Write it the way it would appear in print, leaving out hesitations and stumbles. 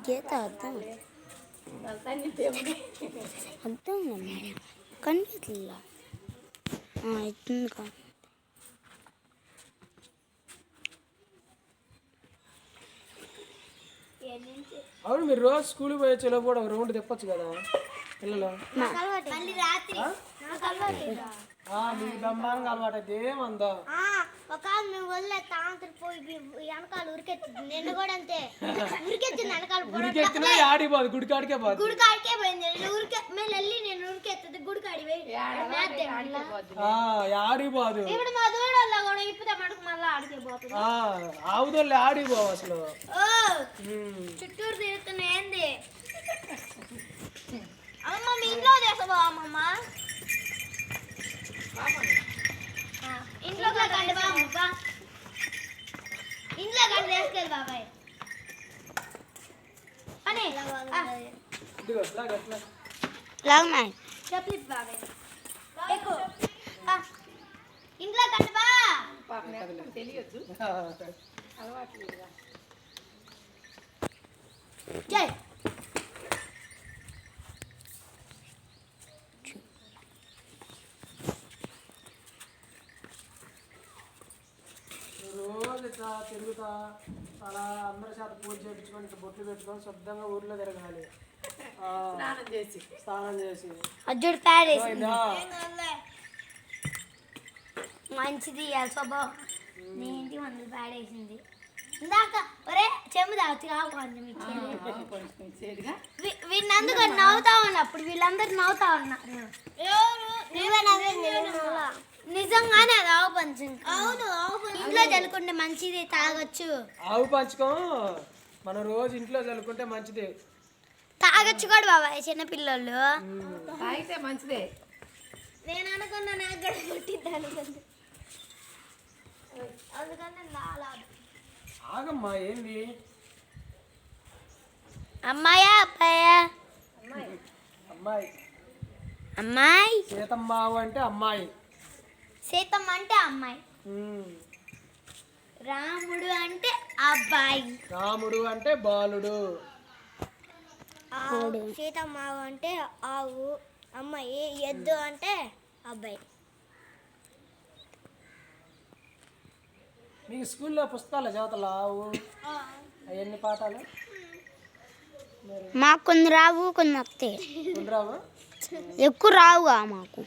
గీత అర్థం అర్థం కనిపించలే అవుతుంది కా అవును మీరు రోజు స్కూల్కి పోయే చెలో కూడా ఒక రౌండ్ తిప్పచ్చు కదా పిల్లలు మీకు బ్రహ్మాండంగా అలవాటు అయితే ఏమందా ఒక మేము వదిలే తాంతరు పోయి వెనకాల ఉరికెత్తింది నిన్న కూడా అంతే ఉరికెత్తింది వెనకాల ఉరికెత్తినా ఆడిపోదు గుడికాడికే పోదు గుడికాడికే పోయింది మేము వెళ్ళి నేను ఉరికెత్తది గుడికాడి ఆడిపోదు ఇప్పుడు మా దూడల్లో కూడా ఇప్పుడే మటుకు మళ్ళీ ఆడికే పోతుంది ఆవుదోళ్ళు ఆడిపోవు అసలు చుట్టూరు తిరుగుతున్నా ఏంది అమ్మ మీ ఇంట్లో చేసావా అమ్మమ్మ ఇంట్లో కండి బాబా ఇంట్లో కండి వేసుకెళ్ళి బాబాయ్ అని చెప్పి బాబాయ్ ఎక్కువ ఇంట్లో కండి బా తెలియదు జై రోజు ఇట్లా తిరుగుతా అలా అందరి చేత పూజ చేయించుకొని ఇట్లా బొట్లు పెట్టుకొని శుద్ధంగా ఊర్లో తిరగాలి స్నానం చేసి మంచిది స్వభావం నేంటి మంది పాడేసింది ఇందాక ఒరే చెమ్ము తాగుతు కొంచెం వీళ్ళందరూ నవ్వుతా ఉన్నప్పుడు వీళ్ళందరూ నవ్వుతా ఉన్నారు నిజంగానే అది ఆవు పంచం అవును ఇంట్లో చల్లుకుంటే మంచిది తాగొచ్చు ఆవు పంచకం మనం రోజు ఇంట్లో చల్లుకుంటే మంచిది తాగొచ్చు కూడా బాబాయ్ చిన్నపిల్లలు తాగితే మంచిదే నేను అనుకున్నా నాకు కూడా పుట్టిద్ది అనుకుంది అందుకని ఆగమ్మా ఏంది అమ్మాయా అబ్బాయా అమ్మాయి అమ్మాయి సీతమ్మ అంటే అమ్మాయి సీతమ్మ అంటే అమ్మాయి రాముడు అంటే అబ్బాయి రాముడు అంటే బాలుడు సీతమ్మ అంటే ఆవు అమ్మాయి ఎద్దు అంటే అబ్బాయి మీకు స్కూల్లో పుస్తకాలు చదువుతా ఆవు అవన్నీ పాఠాలు మాకు కొన్ని రావు కొన్ని వస్తాయి రావు ఎక్కువ రావుగా మాకు